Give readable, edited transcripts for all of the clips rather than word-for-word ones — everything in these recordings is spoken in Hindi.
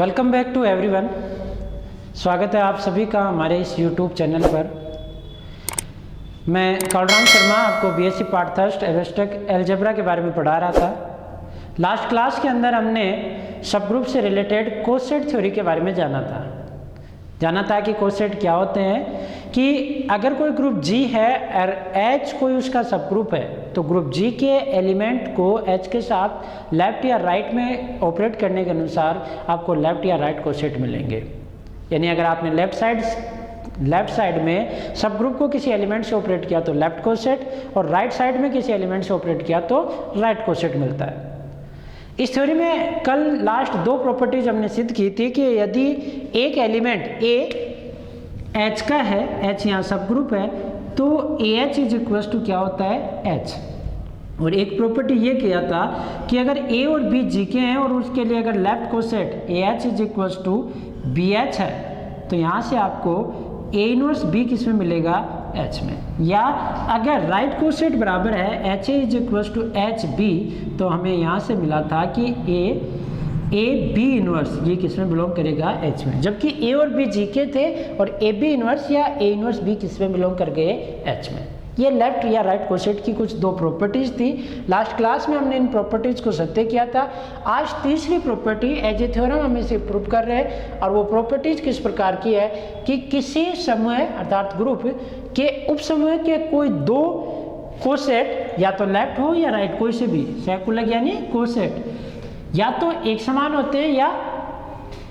Welcome back to everyone. स्वागत है आप सभी का हमारे इस यूट्यूब चैनल पर। मैं कलराम शर्मा आपको बीएससी पार्ट थर्स्ट एवेस्टेक एलजेब्रा के बारे में पढ़ा रहा था। लास्ट क्लास के अंदर हमने सब ग्रुप से रिलेटेड कोसेट थ्योरी के बारे में जाना था कि कोसेट क्या होते हैं, कि अगर कोई ग्रुप जी है और एच कोई उसका सब ग्रुप है तो ग्रुप जी के एलिमेंट को एच के साथ लेफ्ट या राइट में ऑपरेट करने के अनुसार आपको लेफ्ट या राइट कोसेट मिलेंगे। यानी अगर आपने लेफ्ट साइड में सब ग्रुप को किसी एलिमेंट से ऑपरेट किया तो लेफ्ट कोसेट, और राइट साइड में किसी एलिमेंट से ऑपरेट किया तो राइट कोसेट मिलता है। इस थ्योरी में कल लास्ट दो प्रॉपर्टीज हमने सिद्ध की थी कि यदि एक एलिमेंट ए एच का है, एच यहाँ सब ग्रुप है, तो A H is equal to क्या होता है एच। और एक प्रॉपर्टी ये किया था कि अगर ए और बी जी के हैं और उसके लिए अगर left coset A H is equal to B H है तो यहाँ से आपको ए इनवर्स बी किस में मिलेगा, एच में। या अगर राइट कोसेट बराबर है H A is equal to H B तो हमें यहाँ से मिला था कि ए बी इनवर्स ये किस में बिलोंग करेगा, एच में। जबकि ए और बी जी के थे और ए बी इनवर्स या ए इनवर्स बी किस में बिलोंग कर गए, एच में। ये लेफ्ट या राइट कोसेट की कुछ दो प्रॉपर्टीज थी। लास्ट क्लास में हमने इन प्रॉपर्टीज को सत्य किया था। आज तीसरी प्रॉपर्टी एज ए थ्योरम हम इसे प्रूव कर रहे हैं, और वो प्रॉपर्टीज किस प्रकार की है कि किसी समूह अर्थात ग्रुप के उपसमूह के कोई दो कोसेट या तो लेफ्ट हो या राइट, कोई से भी सैकुलर यानी कोसेट या तो एक समान होते हैं या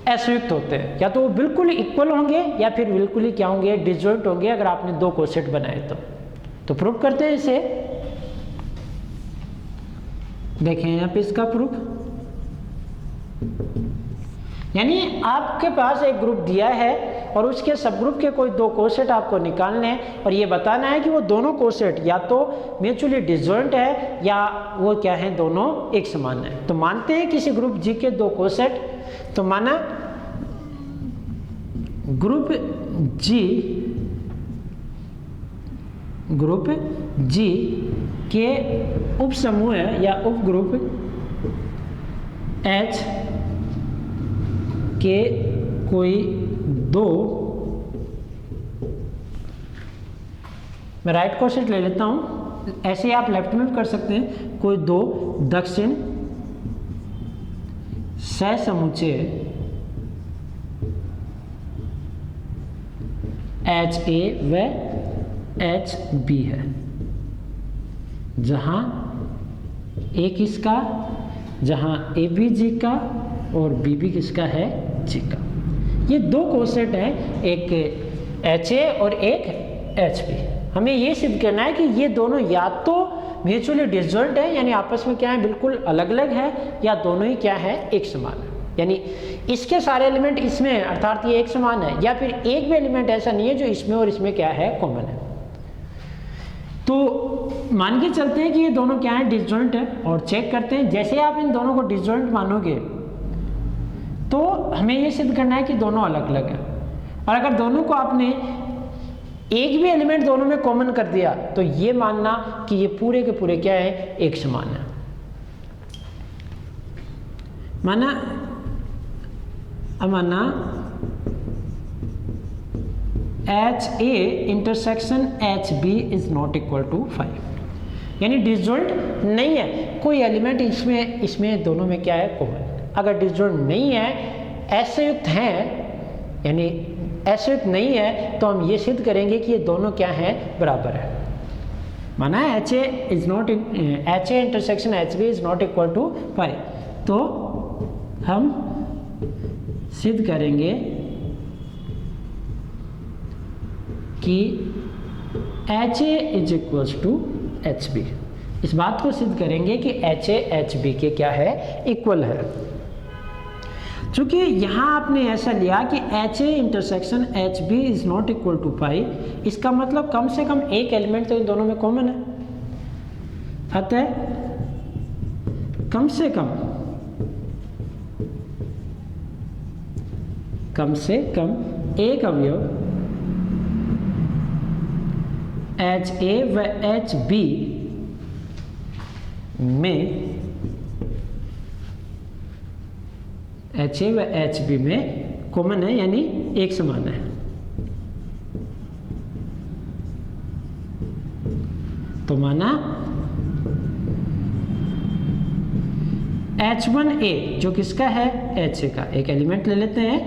असंयुक्त होते हैं, या तो वो बिल्कुल इक्वल होंगे या फिर बिल्कुल ही क्या होंगे, डिसजॉइंट होंगे अगर आपने दो कोसेट बनाए तो प्रूफ करते हैं इसे। देखें यहाँ पे इसका प्रूफ, यानी आपके पास एक ग्रुप दिया है और उसके सब ग्रुप के कोई दो कोसेट आपको निकालने हैं और ये बताना है कि वो दोनों कोसेट या तो म्यूचुअली डिसजॉइंट है या वो क्या है, दोनों एक समान है। तो मानते हैं किसी ग्रुप जी के दो कोसेट, तो माना ग्रुप जी के उपसमूह या उपग्रुप एच के कोई दो, मैं राइट कोसेट ले लेता हूं, ऐसे ही आप लेफ्ट में भी कर सकते हैं, कोई दो दक्षिण सहसमुच्चय एच ए व एच बी है, जहां ए किसका, जहां ए बी जी का और बी भी किसका है, जी का। ये दो कोसेट हैं, एक एच ए और एक एच बी। हमें ये सिद्ध करना है कि ये दोनों या तो म्यूचुअली डिसजॉइंट है यानी आपस में क्या है, बिल्कुल अलग अलग है, या दोनों ही क्या है, एक समान है। यानी इसके सारे एलिमेंट इसमें अर्थात ये एक समान है, या फिर एक भी एलिमेंट ऐसा नहीं है जो इसमें और इसमें क्या है, कॉमन है। तो मान के चलते हैं कि ये दोनों क्या है, डिसजॉइंट है, और चेक करते हैं। जैसे आप इन दोनों को डिसजॉइंट मानोगे तो हमें ये सिद्ध करना है कि दोनों अलग अलग हैं। और अगर दोनों को आपने एक भी एलिमेंट दोनों में कॉमन कर दिया तो ये मानना कि ये पूरे के पूरे क्या है, एक समान है। माना H A intersection H B is not equal to 5, यानी डिसजॉइंट नहीं है कोई एलिमेंट इसमें दोनों में क्या है, कॉमन। अगर डिसजॉइंट नहीं है, असंयुक्त हैं, यानी असंयुक्त नहीं है, तो हम ये सिद्ध करेंगे कि ये दोनों क्या है, बराबर है। माना H A intersection H B is not equal to 5, तो हम सिद्ध करेंगे कि H A is equal to H B. इस बात को सिद्ध करेंगे कि एच ए एच बी के क्या है, इक्वल है। चूंकि यहां आपने ऐसा लिया कि H A intersection H B is not equal to 5, इसका मतलब कम से कम एक एलिमेंट तो इन दोनों में कॉमन है। अतः कम से कम एक अवयव एच ए व एच बी में एच ए व एच बी में कॉमन है, यानी एक समान है। तो माना H1A जो किसका है, HA का, एक एलिमेंट ले लेते हैं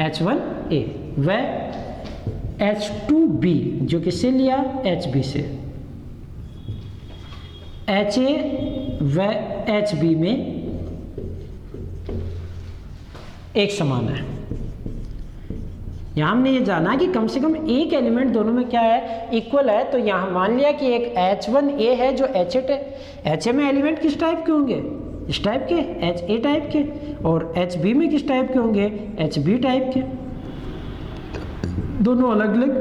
H1A, व H2B जो किससे लिया, HB से। HA व HB में एक समान है। यहाँ हमने ये जाना कि कम से कम एक एलिमेंट दोनों में क्या है, इक्वल है। तो यहाँ मान लिया कि एक H1A है जो HA में एलिमेंट किस टाइप के होंगे, इस टाइप के, HA टाइप के, और HB में किस टाइप के होंगे, HB टाइप के। दोनों अलग अलग,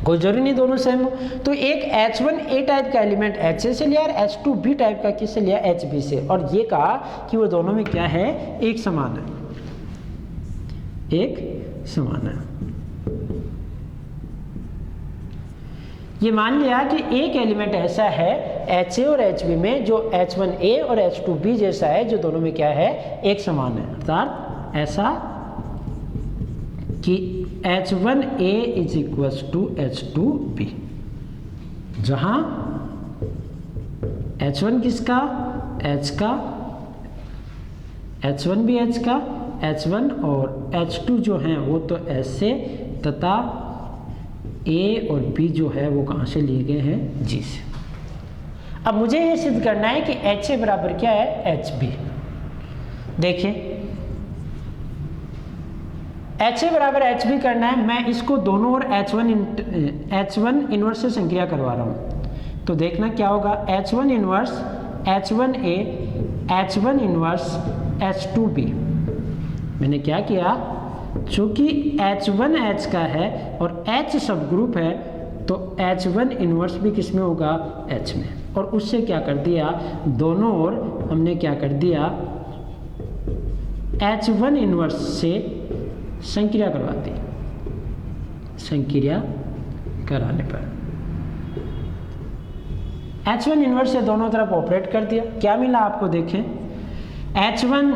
कोई जरूरी नहीं दोनों सेम हो। तो एक H1A टाइप का एलिमेंट HA से लिया और H2B टाइप का किससे लिया, HB से, और ये कहा कि वो दोनों में क्या है, एक समान है, एक समान है। ये मान लिया कि एक एलिमेंट ऐसा है HA और HB में जो H1A और H2B जैसा है, जो दोनों में क्या है, एक समान है। अर्थात ऐसा कि H1A is equals to H2B, जहां H1 किसका, H का, H1 भी H का, H1 और H2 जो हैं वो तो S से, तथा A और B जो है वो कहाँ से लिए गए हैं, G से। अब मुझे ये सिद्ध करना है कि HA बराबर क्या है, HB। देखिए HA बराबर HB करना है, मैं इसको दोनों ओर H1 इनवर्स से संक्रिया करवा रहा हूँ। तो देखना क्या होगा, H1 inverse H1A, H1 inverse H2B। मैंने क्या किया, चूंकि H1 H का है और H सब ग्रुप है, तो H1 इनवर्स भी किस में होगा, H में, और उससे क्या कर दिया, दोनों ओर हमने क्या कर दिया, H1 इनवर्स से संक्रिया करवा दी। संक्रिया कराने पर H1 इनवर्स से दोनों तरफ ऑपरेट कर दिया, क्या मिला आपको, देखें H1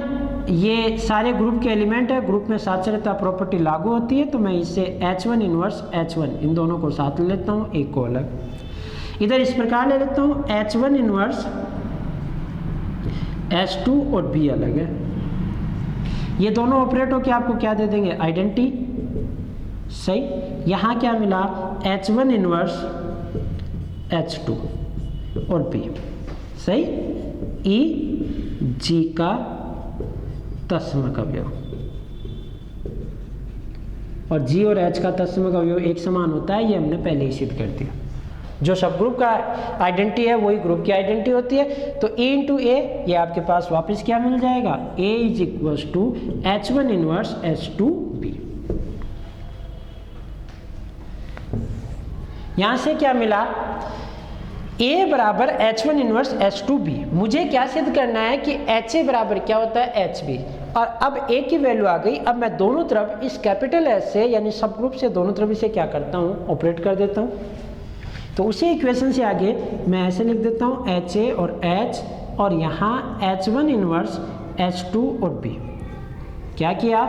ये सारे ग्रुप के एलिमेंट है, ग्रुप में साक्षरता प्रॉपर्टी लागू होती है, तो मैं इसे H1 इनवर्स H1 इन दोनों को साथ ले लेता हूँ, एक को अलग। इधर इस प्रकार ले लेता हूँ H1 इनवर्स H2 और B अलग है। ये दोनों ऑपरेट होकर आपको क्या दे देंगे, आइडेंटिटी। सही, यहाँ क्या मिला, H1 इनवर्स H2 और B। सही, E G का तत्समक अवयव, और G और H का तत्समक अवयव एक समान होता है, ये हमने पहले ही सिद्ध कर दिया। जो सब ग्रुप का आइडेंटिटी है वही ग्रुप की आइडेंटिटी होती है। तो A इंटू ए, ये आपके पास वापस क्या मिल जाएगा, A is equals to H1 inverse H2B। यहां से क्या मिला, A बराबर H1 इनवर्स H2B। मुझे क्या सिद्ध करना है कि HA बराबर क्या होता है, HB। और अब A की वैल्यू आ गई, अब मैं दोनों तरफ इस कैपिटल S से यानी सब ग्रुप से दोनों तरफ इसे क्या करता हूँ, ऑपरेट कर देता हूँ। तो उसी इक्वेशन से आगे मैं ऐसे लिख देता हूँ HA और H, और यहाँ H1 इनवर्स H2 और B। क्या किया,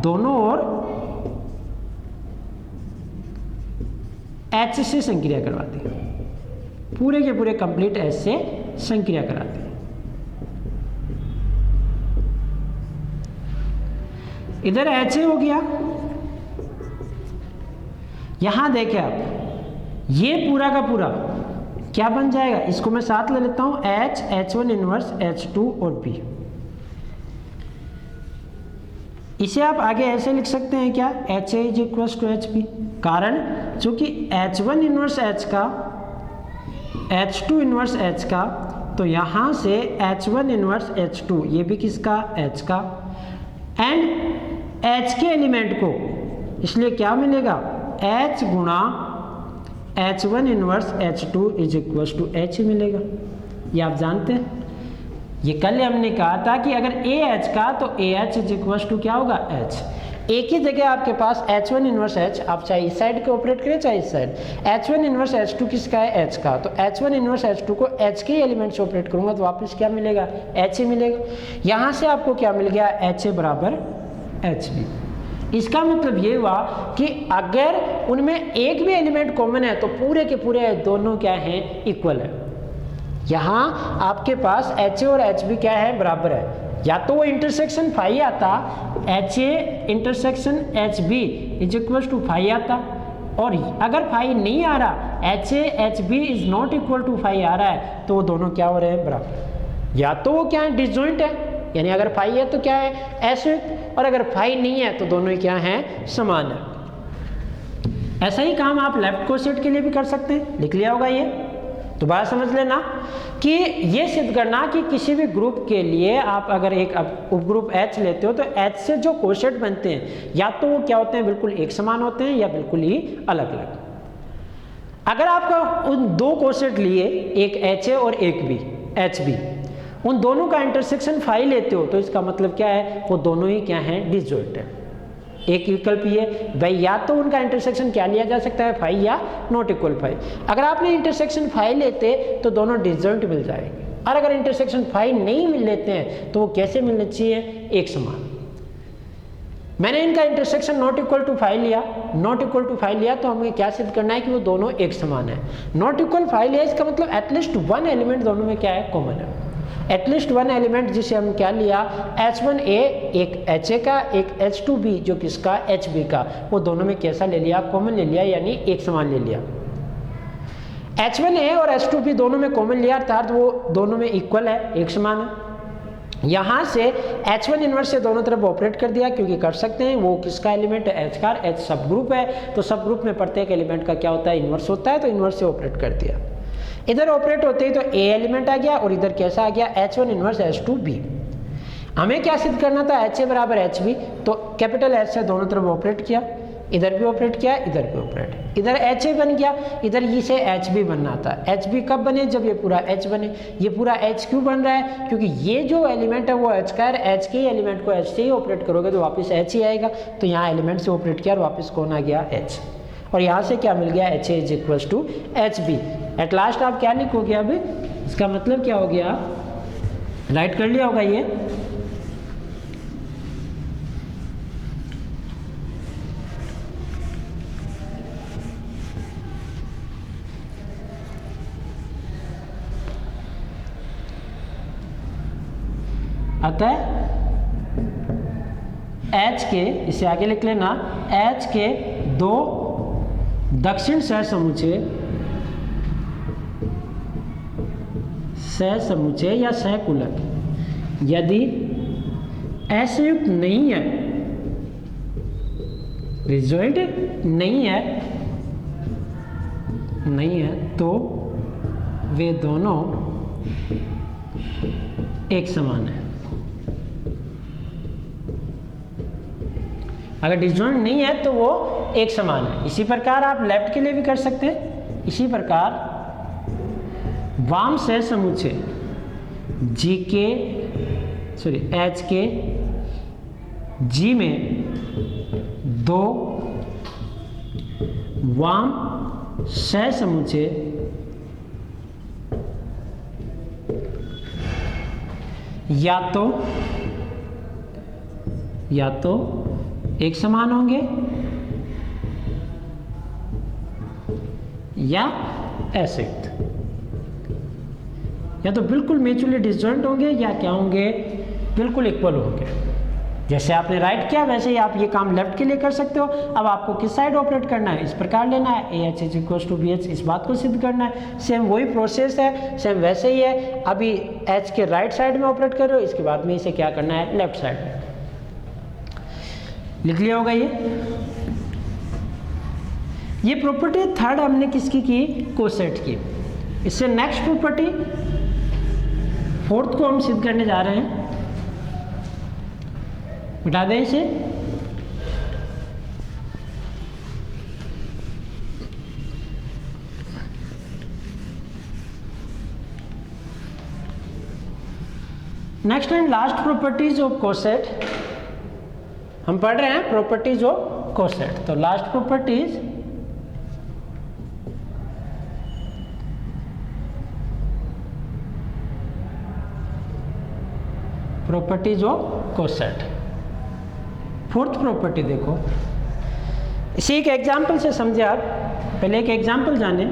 दोनों ओर H से संक्रिया करवा दी, पूरे के पूरे कंप्लीट H से संक्रिया करा दी। इधर HA हो गया। यहां देखें आप, ये पूरा का पूरा क्या बन जाएगा, इसको मैं साथ ले लेता हूं H, H1 इनवर्स H2 और B। इसे आप आगे ऐसे लिख सकते हैं क्या, HA is equals to HB। कारण चूंकि H1 इनवर्स H का, H2 इनवर्स H का, तो यहां से H1 इनवर्स H2 ये भी किसका, H का, एंड H के एलिमेंट को, इसलिए क्या मिलेगा, H गुणा H1 inverse H2 is equals to H मिलेगा। ये आप जानते हैं, ये कल हमने कहा था कि अगर AH का तो AH इज इक्वल्स टू क्या होगा, H। एक ही जगह आपके पास H1 इनवर्स H, आप चाहे इस साइड के ऑपरेट करें चाहे इस साइड, H1 इनवर्स H2 किसका है, H का, तो H1 इनवर्स H2 को H के एलिमेंट से ऑपरेट करूंगा तो वापस क्या मिलेगा, H ही मिलेगा। यहाँ से आपको क्या मिल गया, HA बराबर HB। इसका मतलब ये हुआ कि अगर उनमें एक भी एलिमेंट कॉमन है तो पूरे के पूरे दोनों क्या हैं, इक्वल है। यहाँ आपके पास HA और HB क्या है, बराबर है। या तो वो इंटरसेक्शन फाई आता, HA intersection HB is equal to phi आता, और अगर फाई नहीं आ रहा, HA HB is not equal to phi आ रहा है, तो वो दोनों क्या हो रहे हैं, बराबर। या तो वो क्या है, डिसजॉइंट है, यानी अगर फाई है तो क्या है, ऐसे, और अगर फाई नहीं है तो दोनों ही क्या हैं, समान है। ऐसा ही काम आप लेफ्ट कोसेट के लिए भी कर सकते हैं, लिख लिया होगा ये, दोबारा समझ लेना कि ये सिद्ध करना कि किसी भी ग्रुप के लिए आप अगर एक उपग्रुप H लेते हो तो H से जो कोसेट बनते हैं या तो वो क्या होते हैं, बिल्कुल एक समान होते हैं या बिल्कुल ही अलग अलग। अगर आपका उन दो कोसेट लिए, एक HA और एक भी HB, उन दोनों का इंटरसेक्शन फाई लेते हो तो इसका मतलब क्या है, वो दोनों ही क्या हैं, डिसजॉइंट है। एक विकल्प ये भाई, या तो उनका इंटरसेक्शन क्या लिया जा सकता है, फाई या नॉट इक्वल फाई। अगर आपने इंटरसेक्शन फाई लेते तो दोनों डिसजॉइंट मिल जाएंगे, और अगर इंटरसेक्शन फाई नहीं मिल लेते हैं तो वो कैसे मिलने चाहिए, एक समान। मैंने इनका intersection not equal to phi लिया, नॉट इक्वल टू फाई लिया तो हमें क्या सिद्ध करना है कि वो दोनों एक समान है। नॉट इक्वल फाई लिया, इसका मतलब एटलीस्ट वन एलिमेंट दोनों में क्या है, कॉमन है। एटलीस्ट वन एलिमेंट जिसे हम क्या लिया, H1A एक HA का, एक H2B जो किसका, HB का, वो दोनों में कैसा ले लिया, कॉमन ले लिया, यानी एक समान ले लिया। H1A और H2B दोनों में कॉमन लिया अर्थात वो दोनों में इक्वल है, एक समान है। यहाँ से H1 इनवर्स से दोनों तरफ ऑपरेट कर दिया, क्योंकि कर सकते हैं, वो किसका एलिमेंट है, H का, H सब ग्रुप है, तो सब ग्रुप में प्रत्येक एलिमेंट का क्या होता है, इनवर्स होता है, तो इनवर्स से ऑपरेट कर दिया। इधर ऑपरेट होते ही तो A एलिमेंट आ गया, और इधर कैसा आ गया, H1 इनवर्स H2B। हमें क्या सिद्ध करना था, HA बराबर HB, तो कैपिटल H से दोनों तरफ ऑपरेट किया, इधर भी ऑपरेट किया, इधर भी ऑपरेट, इधर HA बन गया, इधर ये से HB बनना था। HB कब बने, जब ये पूरा H बने। ये पूरा H क्यों बन रहा है, क्योंकि ये जो एलिमेंट है वो H का है, H के एलिमेंट को H से ही ऑपरेट करोगे तो वापस H ही आएगा, तो यहाँ एलिमेंट से ऑपरेट किया और वापस कौन आ गया, H, और यहाँ से क्या मिल गया, HA is equal to HB। At last आप क्या लिखोगे, अभी इसका मतलब क्या हो गया, राइट कर लिया होगा ये, अतः H के, इसे आगे लिख लेना, H के दो दक्षिण सहसमुच्चय या सहकुलक यदि असंयुक्त नहीं है, डिसजॉइंट नहीं है तो वे दोनों एक समान है। अगर डिसजॉइंट नहीं है तो वो एक समान है। इसी प्रकार आप लेफ्ट के लिए भी कर सकते हैं। इसी प्रकार वाम सहसमुच्चय H के G में दो वाम सहसमुच्चय या तो एक समान होंगे या असंयुक्त, या तो बिल्कुल म्यूचुअली डिसजॉइंट होंगे या क्या होंगे, बिल्कुल इक्वल होंगे। जैसे आपने राइट किया वैसे ही आप ये काम लेफ्ट के लिए कर सकते हो। अब आपको किस साइड ऑपरेट करना है, इस प्रकार लेना है, AH is equal to BH, इस बात को सिद्ध करना है। सेम वही प्रोसेस है, सेम वैसे ही है। अभी H के राइट साइड में ऑपरेट कर रहे हो, इसके बाद में इसे क्या करना है, लेफ्ट साइड में। लिख लिया होगा ये प्रॉपर्टी थर्ड हमने किसकी की, कोसेट की। इससे नेक्स्ट प्रॉपर्टी फोर्थ को हम सिद्ध करने जा रहे हैं। बता दें इसे, next and last properties of coset हम पढ़ रहे हैं प्रॉपर्टीज ऑफ कोसेट। तो last properties of coset. Fourth property देखो, इसी एक एग्जाम्पल से समझे आप। पहले एक एग्जाम्पल जाने,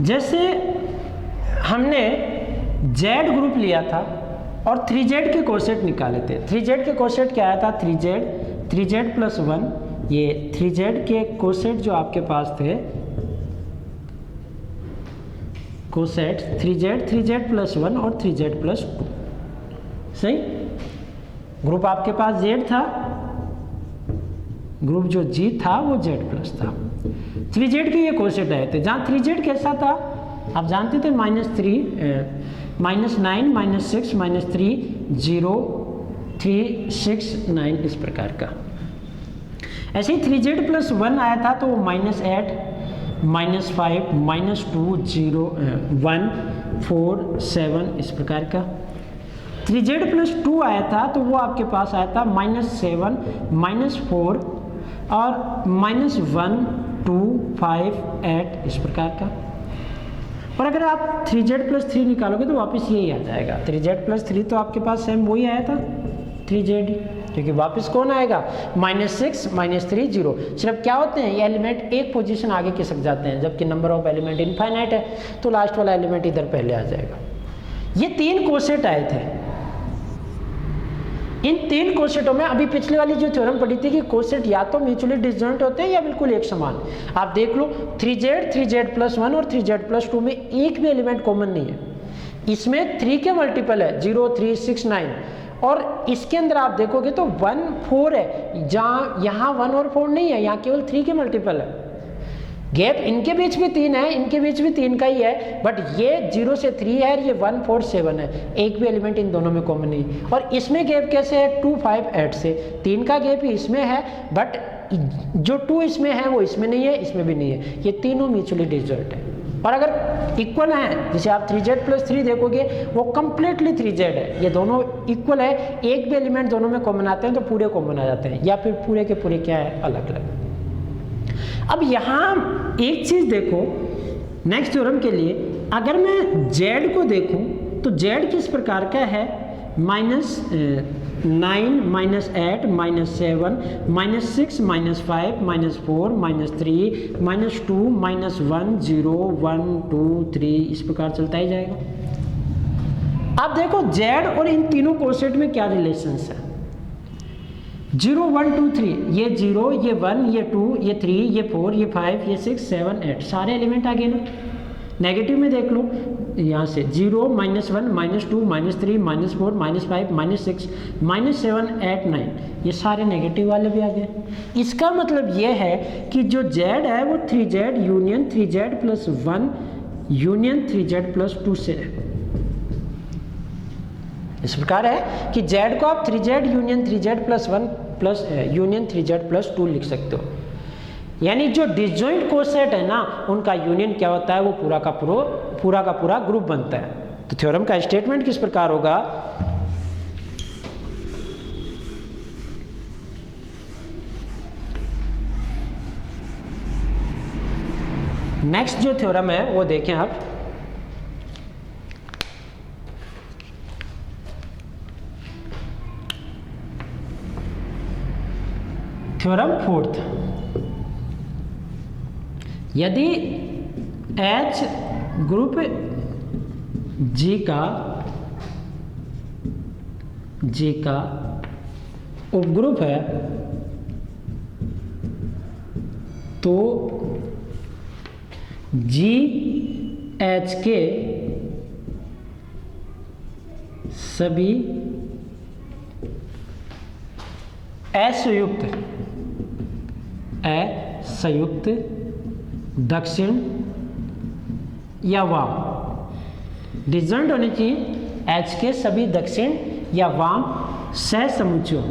जैसे हमने Z ग्रुप लिया था और 3Z के कोसेट निकाले थे। 3Z के कोसेट क्या आया था, 3Z प्लस 1। ये 3Z के कोसेट जो आपके पास थे, कोसेट 3Z प्लस 1 और 3Z प्लस 2, सही। ग्रुप आपके पास Z था, ग्रुप जो G था वो Z प्लस था। 3Z के ये कोसेट आए थे, जहाँ 3Z कैसा था आप जानते थे, -9 -6 -3 0 3 6 9 इस प्रकार का। ऐसे ही 3Z प्लस 1 आया था तो वो -8 -5 -2 0 1 4 7 इस प्रकार का। 3Z प्लस 2 आया था तो वो आपके पास आया था -7 -4 और -1 2 5 8 इस प्रकार का। और अगर आप 3Z प्लस 3 निकालोगे तो वापस यही आ जाएगा। 3Z प्लस 3 तो आपके पास सेम वही आया था 3Z, क्योंकि वापस कौन आएगा, -6 -3 0। सिर्फ क्या होते हैं, ये एलिमेंट एक पोजीशन आगे खिसक जाते हैं, जबकि नंबर ऑफ एलिमेंट इनफाइनाइट है तो लास्ट वाला एलिमेंट इधर पहले आ जाएगा। ये 3 कोसेट आए थे। इन 3 कोसेटों में अभी पिछले वाली जो थ्योरम पढ़ी थी कि कोसेट या तो म्यूचुअली डिसजॉइंट होते हैं या बिल्कुल एक समान। आप देख लो 3Z प्लस 1 और 3Z प्लस 2 में एक भी एलिमेंट कॉमन नहीं है। इसमें 3 के मल्टीपल है 0 3 6 9, और इसके अंदर आप देखोगे तो 1 4 है, जहाँ यहाँ 1 और 4 नहीं है, यहाँ केवल 3 के मल्टीपल है। गैप इनके बीच भी 3 है, इनके बीच भी 3 का ही है, बट ये 0 से 3 है, ये 1 4 7 है। एक भी एलिमेंट इन दोनों में कॉमन नहीं। और इसमें गैप कैसे है, 2 5 8 से 3 का गैप ही इसमें है, बट जो 2 इसमें है वो इसमें नहीं है, इसमें भी नहीं है। ये तीनों म्यूचुअली डिसजॉइंट है। और अगर इक्वल है, जैसे आप 3Z प्लस 3 देखोगे वो कंप्लीटली 3Z है, ये दोनों इक्वल है। एक भी एलिमेंट दोनों में कॉमन आते हैं तो पूरे कॉमन आ जाते हैं, या फिर पूरे के पूरे क्या है, अलग अलग। अब यहाँ एक चीज देखो, नेक्स्ट थ्योरम के लिए अगर मैं Z को देखूं तो Z किस प्रकार का है, -9 -8 -7 -6 -5 -4 -3 -2 -1 0 1 2 3 इस प्रकार चलता ही जाएगा। अब देखो Z और इन तीनों कोसेट में क्या रिलेशंस है, 0 1 2 3, ये 0 ये 1 ये 2 ये 3 ये 4 ये 5 ये 6 7 8 सारे एलिमेंट आ गए ना। नेगेटिव में देख लो, यहाँ से 0 -1 -2 -3 -4 -5 -6 -7 8 9, ये सारे नेगेटिव वाले भी आ गए। इसका मतलब ये है कि जो Z है वो 3Z union 3Z plus 1 union 3Z plus 2 से है। इस प्रकार है कि Z को आप 3Z union 3Z plus 1 plus union 3Z plus 2 लिख सकते हो। यानी जो डिसजॉइंट कोसेट है ना, उनका यूनियन क्या होता है, वो पूरा का पूरा ग्रुप बनता है। तो थ्योरम का स्टेटमेंट किस प्रकार होगा, नेक्स्ट जो थ्योरम है वो देखें आप, थ्योरम फोर्थ। यदि H ग्रुप G का उपग्रुप है तो GH के सभी असंयुक्त दक्षिण या वाम डिसजॉइंट होनी चाहिए। H के सभी दक्षिण या वाम सहसमुच्चयों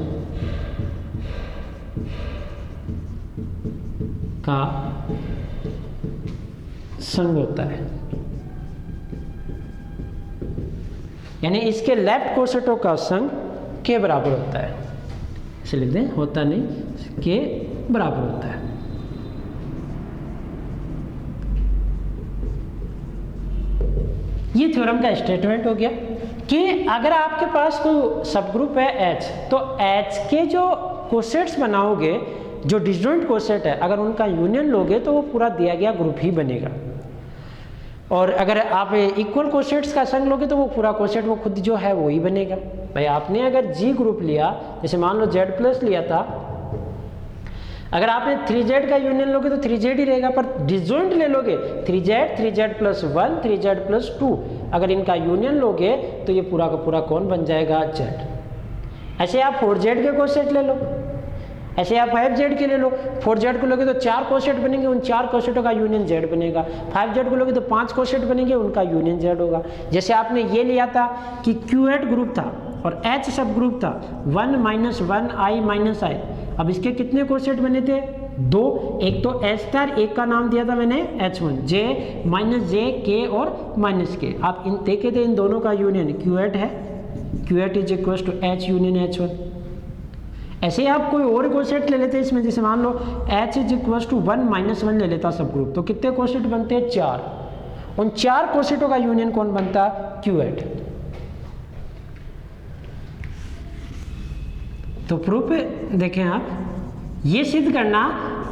का संग होता है, यानी इसके लेफ्ट कोसेटों का संग के बराबर होता है। इसे लिख दें, होता नहीं के बराबर होता है। ये थ्योरम का स्टेटमेंट हो गया कि अगर आपके पास कोई सब ग्रुप है H, तो H के जो कोसेट्स बनाओगे, जो डिसजॉइंट कोसेट है, अगर उनका यूनियन लोगे तो वो पूरा दिया गया ग्रुप ही बनेगा। और अगर आप इक्वल कोसेट्स का संग लोगे तो वो पूरा कोसेट वो खुद जो है वो ही बनेगा। भाई आपने अगर G ग्रुप लिया, जैसे मान लो Z प्लस लिया था, अगर आपने 3Z का यूनियन लोगे तो 3Z ही रहेगा, पर डिसजॉइंट ले लोगे 3Z प्लस 1, 3Z प्लस 2, अगर इनका यूनियन लोगे तो ये पूरा का पूरा कौन बन जाएगा, Z। ऐसे आप 4Z के कोसेट ले लो, ऐसे आप 5Z के ले लो। 4Z को लोगे तो 4 कोसेट बनेंगे, उन 4 कोसेटों का यूनियन Z बनेगा। 5Z को लोगे तो 5 कोसेट बनेंगे, उनका यूनियन Z होगा। जैसे आपने ये लिया था कि Q8 ग्रुप था और H सब ग्रुप था, 1 - 1 I - I। अब इसके कितने कोसेट बने थे, 2। एक तो H था, एक का नाम दिया था मैंने H1, J - J K और -K। आप इन देखे थे, इन दोनों का यूनियन Q8 है। Q8 = H union H1। ऐसे ही आप कोई और कोसेट ले लेते इसमें, जैसे मान लो H = 1 - 1 ले लेता सब ग्रुप, तो कितने कोसेट बनते हैं, 4। उन 4 कोसेटों का यूनियन कौन बनता, Q8। तो प्रूफ देखें आप, ये सिद्ध करना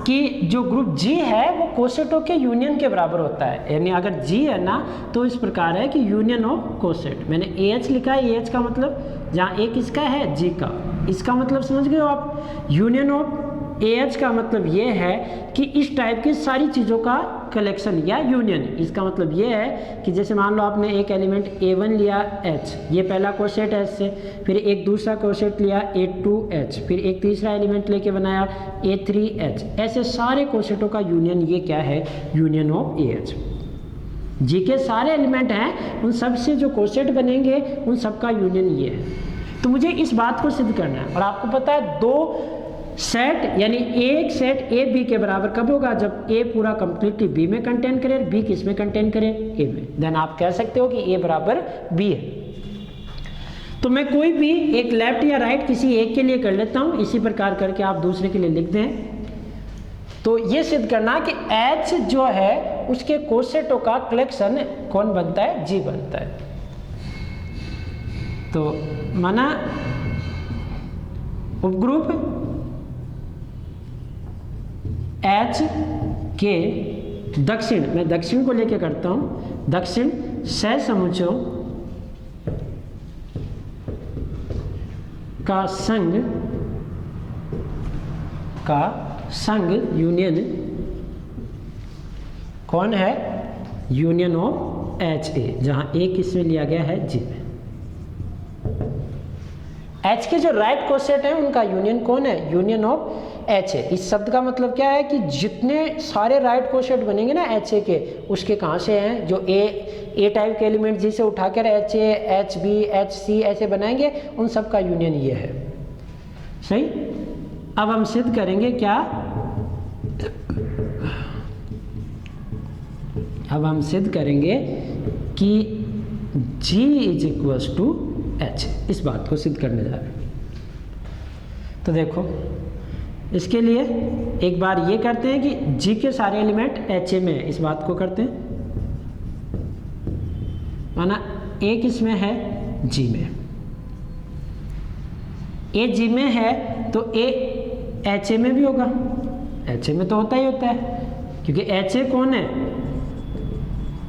कि जो ग्रुप G है वो कोसेटों के यूनियन के बराबर होता है। यानी अगर G है ना तो इस प्रकार है कि यूनियन ऑफ कोसेट। मैंने AH लिखा है, AH का मतलब जहाँ एक इसका है G का, इसका मतलब समझ गए हो आप। यूनियन ऑफ AH का मतलब ये है कि इस टाइप की सारी चीज़ों का कलेक्शन या यूनियन। इसका मतलब ये है कि जैसे मान लो आपने एक एलिमेंट A1 लिया H, ये पहला कोसेट है इससे, फिर एक दूसरा कोसेट लिया A2H, फिर एक तीसरा एलिमेंट लेके बनाया A3H। ऐसे सारे कोसेटों का यूनियन ये क्या है, यूनियन ऑफ AH। G के सारे एलिमेंट हैं, उन सब से जो कोसेट बनेंगे उन सब का यूनियन ये है। तो मुझे इस बात को सिद्ध करना है। और आपको पता है 2 सेट यानी एक सेट ए बी के बराबर कब होगा, जब ए पूरा कंप्लीटली बी में कंटेन करे, बी किस में कंटेन करे, ए में। देन आप कह सकते हो कि ए बराबर बी है। तो मैं कोई भी एक लेफ्ट या राइट किसी एक के लिए कर लेता हूं, इसी प्रकार करके आप दूसरे के लिए लिख दें। तो ये सिद्ध करना कि H जो है उसके कोसेटों का कलेक्शन कौन बनता है, G बनता है। तो माना उपग्रुप H के दक्षिण, मैं दक्षिण को लेके करता हूं, दक्षिण सहसमुच्चयों का संघ यूनियन कौन है, यूनियन ऑफ HA, जहां A किस में लिया गया है, G में। H के जो राइट कोसेट है उनका यूनियन कौन है, यूनियन ऑफ HA। इस शब्द का मतलब क्या है कि जितने सारे राइट कोसेट बनेंगे ना HA के, उसके कहाँ से हैं, जो ए टाइप के एलिमेंट जिसे उठाकर HA, HB, HC ऐसे बनाएंगे, उन सब का यूनियन ये है। सही। अब हम सिद्ध करेंगे क्या, अब हम सिद्ध करेंगे कि G = H, इस बात को सिद्ध करने जा रहे हैं। तो देखो इसके लिए एक बार ये करते हैं कि G के सारे एलिमेंट HA में है, इस बात को करते हैं। माना A किसमें है, G में। A G में है तो A HA में भी होगा, HA में तो होता ही होता है, क्योंकि HA कौन है,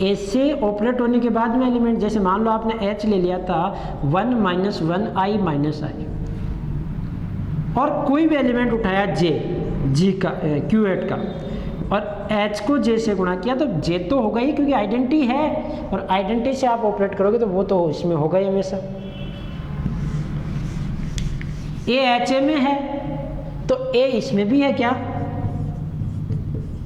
A से ऑपरेट होने के बाद में एलिमेंट, जैसे मान लो आपने H ले लिया था 1 - 1 I - I, और कोई भी एलिमेंट उठाया G का Q8 का, और H को J से गुणा किया, तो J तो होगा ही क्योंकि आइडेंटिटी है, और आइडेंटिटी से आप ऑपरेट करोगे तो वो तो इसमें होगा ही हमेशा। A HA में है तो A इसमें भी है क्या,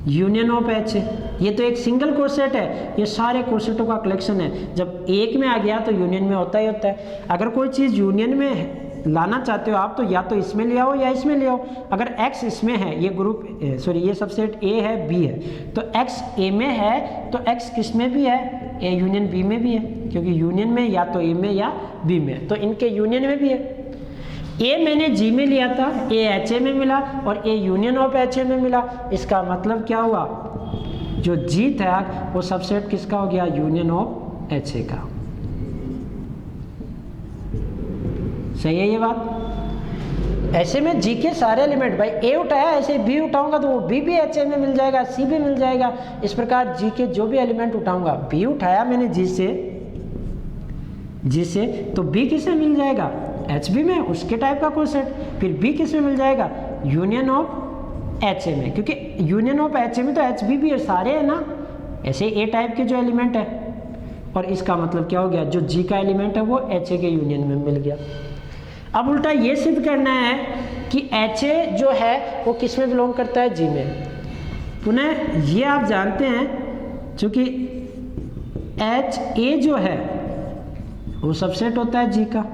यूनियन ऑफ HA। ये तो एक सिंगल कोसेट है, ये सारे कोसेटों का कलेक्शन है। जब एक में आ गया तो यूनियन में होता ही होता है। अगर कोई चीज़ यूनियन में लाना चाहते हो आप, तो या तो इसमें ले आओ या इसमें ले आओ। अगर X इसमें है, ये ग्रुप सॉरी ये सबसेट A है, B है, तो X A में है तो X किस में भी है, A यूनियन B में भी है, क्योंकि यूनियन में या तो A में या B में, तो इनके यूनियन में भी है। ए मैंने जी में लिया था, ए एच ए में मिला और ए यूनियन ऑफ एच ए में मिला। इसका मतलब क्या हुआ, जो जी था वो सबसेट किसका हो गया, यूनियन ऑफ एच ए का। सही है ये बात। ऐसे में जी के सारे एलिमेंट, भाई ए उठाया ऐसे बी उठाऊंगा तो वो बी एच ए में मिल जाएगा, सी भी मिल जाएगा। इस प्रकार जी के जो भी एलिमेंट उठाऊंगा, बी उठाया मैंने जी से तो बी किसे मिल जाएगा, एच बी में, उसके टाइप का कोसेट। फिर बी किस में मिल जाएगा, यूनियन ऑफ एच ए में, क्योंकि यूनियन ऑफ एच ए में तो एच बी भी सारे है ना, ऐसे ए टाइप के जो एलिमेंट है। और इसका मतलब क्या हो गया, जो जी का एलिमेंट है वो एच ए के यूनियन में मिल गया। अब उल्टा ये सिद्ध करना है कि एच ए जो है वो किस में बिलोंग करता है, जी में। पुनः ये आप जानते हैं चूंकि एच ए जो है वो सबसेट होता है जी का।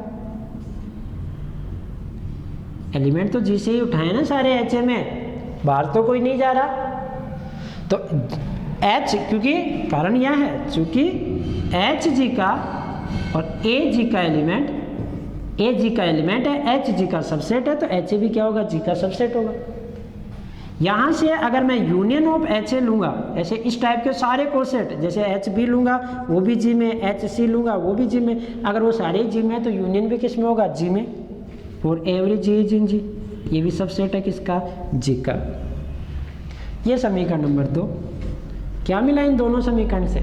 एलिमेंट तो जी से ही उठाए ना सारे एच ए में, बाहर तो कोई नहीं जा रहा। तो एच, क्योंकि कारण यह है चूंकि एच जी का और ए जी का एलिमेंट, ए जी का एलिमेंट है, एच जी का सबसेट है, तो एच ए भी क्या होगा, जी का सबसेट होगा। यहाँ से अगर मैं यूनियन ऑफ एच ए लूँगा, ऐसे इस टाइप के सारे कोसेट, जैसे एच बी लूँगा वो भी जी में, एच सी लूँगा वो भी जी में, अगर वो सारे जी में तो यूनियन भी किस में होगा, जी में। और एवरी जी इज इन जी, ये भी सबसेट है किसका, जी का। ये समीकरण नंबर 2। क्या मिला इन दोनों समीकरण से,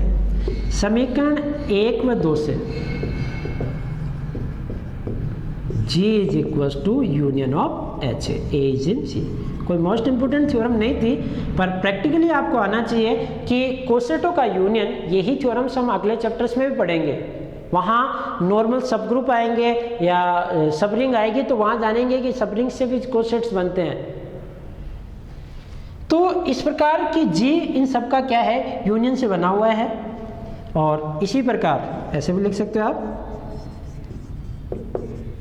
समीकरण 1 व 2 से G is equal to union of H A is in G. कोई मोस्ट इंपोर्टेंट थ्योरम नहीं थी, पर प्रैक्टिकली आपको आना चाहिए कि कोसेटों का यूनियन, यही थ्योरम्स हम अगले चैप्टर्स में भी पढ़ेंगे। वहाँ नॉर्मल सब ग्रुप आएंगे या सब रिंग आएगी, तो वहाँ जानेंगे कि सब रिंग से भी कोसेट्स बनते हैं। तो इस प्रकार की जी इन सब का क्या है, यूनियन से बना हुआ है। और इसी प्रकार ऐसे भी लिख सकते हो आप,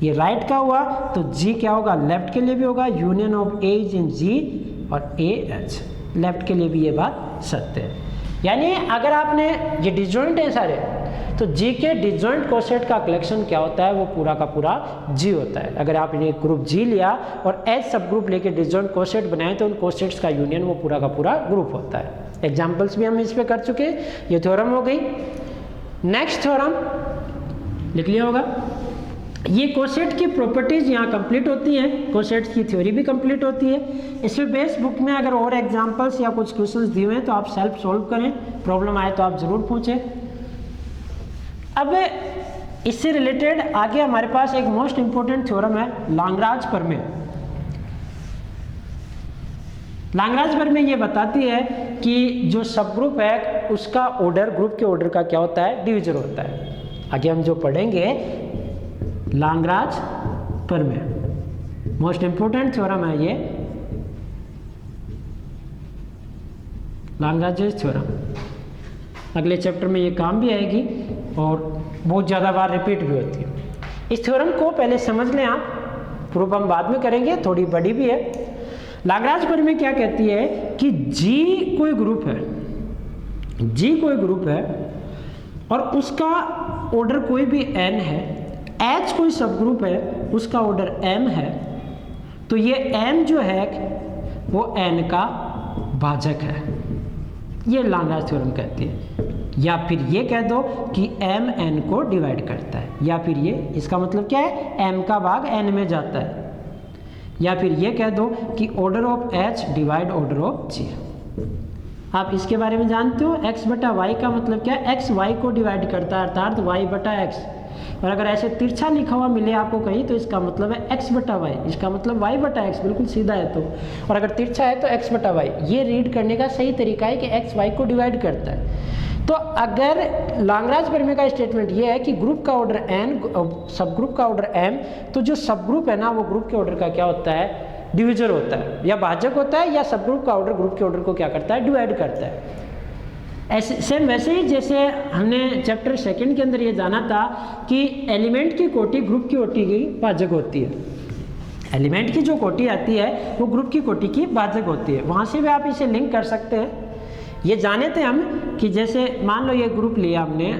ये राइट का हुआ तो जी क्या होगा, लेफ्ट के लिए भी होगा, union of A is in G और ए एच, लेफ्ट के लिए भी ये बात सत्य है। यानी अगर आपने, ये डिसजॉइंट है सारे, तो जी के डिसजॉइंट कोसेट का कलेक्शन क्या होता है, वो पूरा का पूरा जी होता है। अगर आपने ग्रुप जी लिया और एच सब ग्रुप लेके डिसजॉइंट कोसेट बनाए, तो उन कोसेट्स का यूनियन वो पूरा का पूरा ग्रुप होता है। एग्जाम्पल्स भी हम इस पे कर चुके, ये थ्योरम हो गई। नेक्स्ट थ्योरम लिख लिया होगा। ये कोसेट की प्रॉपर्टीज यहाँ कंप्लीट होती हैं, कोसेट्स की थ्योरी भी कंप्लीट होती है। इसमें बेस बुक में अगर और एग्जांपल्स या कुछ क्वेश्चंस दिए हुए हैं तो आप सेल्फ सॉल्व करें, प्रॉब्लम आए तो आप ज़रूर पूछें। अब इससे रिलेटेड आगे हमारे पास एक मोस्ट इंपॉर्टेंट थ्योरम है, लाग्रांज प्रमेय। लाग्रांज प्रमेय ये बताती है कि जो सब ग्रुप है उसका ऑर्डर, ग्रुप के ऑर्डर का क्या होता है, डिवीजर होता है। आगे हम जो पढ़ेंगे लाग्रांज प्रमेय, मोस्ट इंपोर्टेंट थ्योरम है ये, लाग्रांज थ्योरम। अगले चैप्टर में ये काम भी आएगी और बहुत ज़्यादा बार रिपीट भी होती है। इस थ्योरम को पहले समझ लें आप, प्रूफ हम बाद में करेंगे, थोड़ी बड़ी भी है। लाग्रांज प्रमेय क्या कहती है कि जी कोई ग्रुप है, जी कोई ग्रुप है और उसका ऑर्डर कोई भी n है, H कोई सब ग्रुप है उसका ऑर्डर m है, तो ये m जो है वो n का भाजक है। ये लाग्रांज थ्योरम कहती है। या फिर ये कह दो कि m n को डिवाइड करता है, या फिर ये, इसका मतलब क्या है, m का भाग n में जाता है। या फिर ये कह दो कि order of h divide order of g। आप इसके बारे में जानते हो, x बटा y का मतलब क्या है, x y को डिवाइड करता है, अर्थात y बटा x। और अगर ऐसे तिरछा लिखा हुआ मिले आपको कहीं तो इसका मतलब है x बटा y, इसका मतलब y बटा x, बिल्कुल सीधा है तो। और अगर तिरछा है तो x बटा y। ये रीड करने का सही तरीका है कि x y को डिवाइड करता है। तो अगर लाग्रांज प्रमेय का स्टेटमेंट ये है कि ग्रुप का ऑर्डर n, सब ग्रुप का ऑर्डर m, तो जो सब ग्रुप है ना वो ग्रुप के ऑर्डर का क्या होता है, डिवीजर होता है, या भाजक होता है, या सब ग्रुप का ऑर्डर ग्रुप के ऑर्डर को क्या करता है, डिवाइड करता है। ऐसे सेम वैसे ही जैसे हमने चैप्टर 2 के अंदर ये जाना था कि एलिमेंट की कोटि ग्रुप की कोटि की भाजक होती है। एलिमेंट की जो कोटि आती है वो ग्रुप की कोटि की भाजक होती है, वहाँ से भी आप इसे लिंक कर सकते हैं। ये जाने थे हम कि जैसे मान लो ये ग्रुप लिया हमने,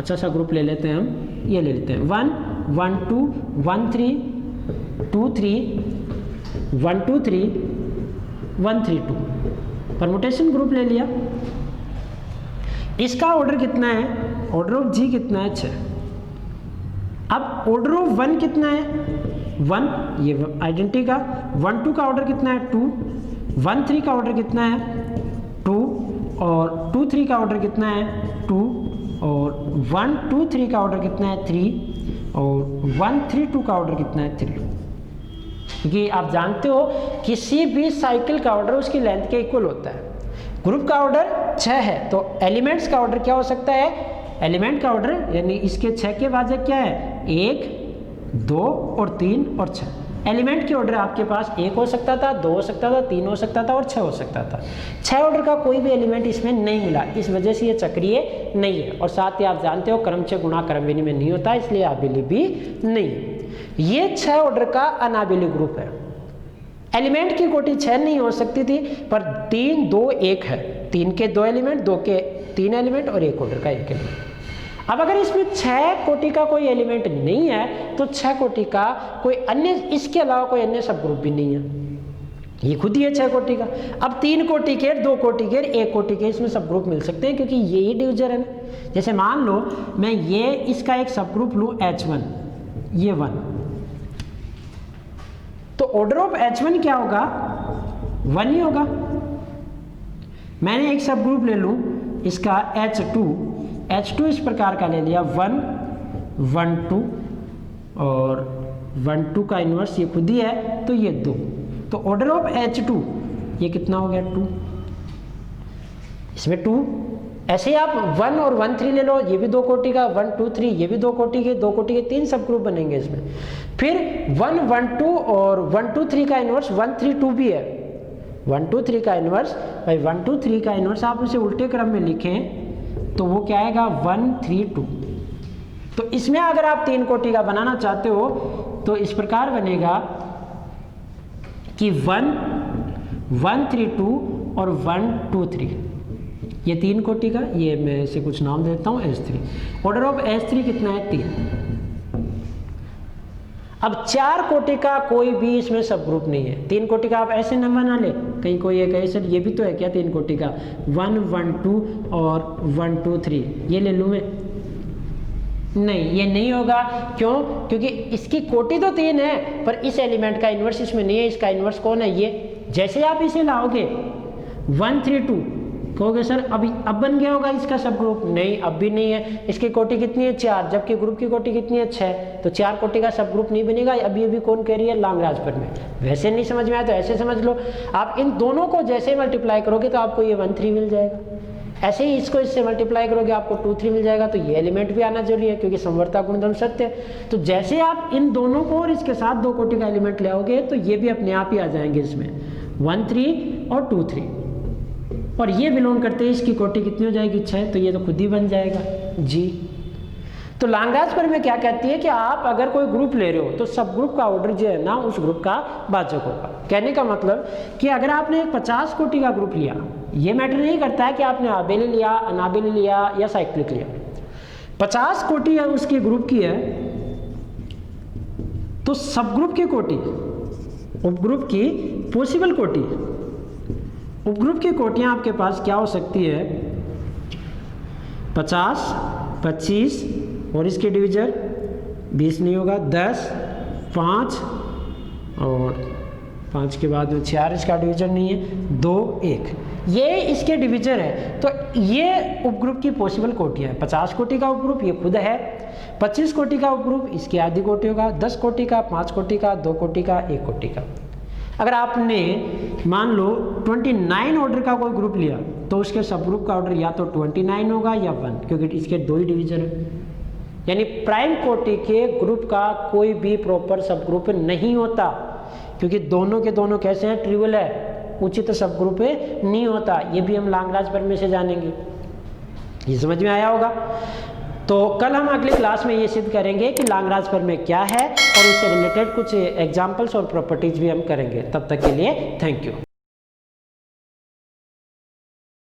अच्छा सा ग्रुप ले लेते हैं हम, ये ले लेते हैं 1 1 2 1 3 2 3 1 2 3 1 3 2, परमुटेशन ग्रुप ले लिया। इसका ऑर्डर कितना है, ऑर्डर ऑफ जी कितना है 6। अब ऑर्डर ऑफ 1 कितना है 1, ये आइडेंटिटी का। 1 2 का ऑर्डर कितना है 2, 1 3 का ऑर्डर कितना है 2, और 2 3 का ऑर्डर कितना है 2, और 1 2 3 का ऑर्डर कितना है 3, और 1 3 2 का ऑर्डर कितना है 3। क्योंकि आप जानते हो किसी भी साइकिल का ऑर्डर उसकी लेंथ के इक्वल होता है। ग्रुप का ऑर्डर 6 है तो एलिमेंट्स का ऑर्डर क्या हो सकता है, एलिमेंट का ऑर्डर यानी इसके 6 के भाजक क्या है 1 2 और 3 और 6। एलिमेंट के ऑर्डर आपके पास 1 हो सकता था, 2 हो सकता था, 3 हो सकता था और 6 हो सकता था। 6 ऑर्डर का कोई भी एलिमेंट इसमें नहीं मिला, इस वजह से ये चक्रीय नहीं है। और साथ ही आप जानते हो क्रमचय गुणा क्रम विनिमय नहीं होता, इसलिए आबिली भी नहीं है। ये 6 ऑर्डर का अनाबिली ग्रुप है। एलिमेंट की कोटि 6 नहीं हो सकती थी, पर 3 2 1 है। 3 के 2 एलिमेंट, 2 के 3 एलिमेंट और 1 ऑर्डर का 1 एलिमेंट। अब अगर इसमें 6 कोटि का कोई एलिमेंट नहीं है तो 6 कोटि का कोई अन्य, इसके अलावा कोई अन्य सब ग्रुप भी नहीं है। ये खुद ही है 6 कोटि का। अब 3 कोटि के, 2 कोटि के, 1 कोटि के इसमें सब ग्रुप मिल सकते हैं, क्योंकि ये ही डिविजन है ना। जैसे मान लो मैं ये इसका एक सब ग्रुप लूँ H1, ये 1, तो ऑर्डर ऑफ H1 क्या होगा 1 ही होगा। मैंने एक सब ग्रुप ले लूँ इसका H2 इस प्रकार का ले लिया 1 1 2 और 1 2 का इन्वर्स ये खुद ही है, तो ये 2, तो ऑर्डर ऑफ H2 ये कितना हो गया 2, इसमें 2। ऐसे ही आप 1 और 1 3 ले लो, ये भी 2 कोटि का, 1 2 3 ये भी 2 कोटि के, 2 कोटि के 3 सब ग्रुप बनेंगे इसमें। फिर 1 1 2 और 1 2 3 का इन्वर्स 1 3 2 भी है। 1 2 3 का इन्वर्स भाई 1 2 3 का इन्वर्स आप उसे उल्टे क्रम में लिखें तो वो क्या आएगा 1 3 2। तो इसमें अगर आप 3 कोटि का बनाना चाहते हो तो इस प्रकार बनेगा कि 1 1 3 2 और 1 2 3, ये 3 कोटि का, ये मैं इसे कुछ नाम देता हूँ S3। ऑर्डर ऑफ S3 कितना है 3। अब 4 कोटि का कोई भी इसमें सब ग्रुप नहीं है। 3 कोटि का आप ऐसे न बना ले, कहीं कोई एक ऐसे, ये भी तो है क्या 3 कोटि का 1 1 2 और 1 2 3, ये ले लूँ मैं, नहीं ये नहीं होगा। क्यों, क्योंकि इसकी कोटि तो 3 है पर इस एलिमेंट का इन्वर्स इसमें नहीं है। इसका इन्वर्स कौन है ये। जैसे आप इसे लाओगे 1 3 2 कहोगे सर अब बन गया होगा इसका सब ग्रुप, नहीं अब भी नहीं है। इसकी कोटि कितनी है 4, जबकि ग्रुप की कोटि कितनी है 6, तो 4 कोटि का सब ग्रुप नहीं बनेगा। अभी कौन कह रही है लांगराज प्रमेय। वैसे नहीं समझ में आया तो ऐसे समझ लो, आप इन दोनों को जैसे मल्टीप्लाई करोगे तो आपको ये 1 3 मिल जाएगा। ऐसे ही इसको इससे मल्टीप्लाई करोगे आपको 2 3 मिल जाएगा। तो ये एलिमेंट भी आना जरूरी है क्योंकि समवर्ता गुणधर्म सत्य है। तो जैसे आप इन दोनों को और इसके साथ 2 कोटि का एलिमेंट ले आओगे तो ये भी अपने आप ही आ जाएंगे इसमें 1 3 और 2 3, और ये बिलोंग करते हैं इसकी कोटि कितनी हो जाएगी 6, तो ये तो खुद ही बन जाएगा जी। तो लांगराज प्रमेय क्या कहती है कि आप अगर कोई ग्रुप ले रहे हो तो सब ग्रुप का ऑर्डर जो है ना उस ग्रुप का भाजक होगा। कहने का मतलब कि अगर आपने एक 50 कोटि का ग्रुप लिया, ये मैटर नहीं करता है कि आपने आबेली लिया, अनाबेली लिया या साइक्लिक लिया, 50 कोटि है उसके ग्रुप की है, तो सब ग्रुप की कोटि, उपग्रुप की पॉसिबल कोटि, उपग्रुप की कोटियां आपके पास क्या हो सकती है 50 25 और इसके डिविजन 20 नहीं होगा, 10 5 और 5 के बाद 4, इसका डिवीजन नहीं है, 2 1, ये इसके डिवीजन है। तो ये उपग्रुप की पॉसिबल कोटियाँ हैं। 50 कोटि का उपग्रुप ये खुद है, 25 कोटि का उपग्रुप इसकी आधी कोटि होगा, 10 कोटि का, 5 कोटि का, 2 कोटि का, 1 कोटि का। अगर आपने मान लो 29 ऑर्डर का कोई ग्रुप लिया तो उसके सब ग्रुप का ऑर्डर या तो 29 होगा या 1, क्योंकि इसके 2 ही डिवीजन है। यानी प्राइम कोटि के ग्रुप का कोई भी प्रॉपर सब ग्रुप नहीं होता, क्योंकि दोनों के दोनों कैसे हैं, ट्रिवियल है, उचित सब ग्रुप नहीं होता। ये भी हम लांगराज प्रमेय से जानेंगे। ये समझ में आया होगा। तो कल हम अगली क्लास में ये सिद्ध करेंगे कि लांगराज प्रमेय क्या है और उससे रिलेटेड कुछ एग्जाम्पल्स और प्रॉपर्टीज भी हम करेंगे। तब तक के लिए थैंक यू।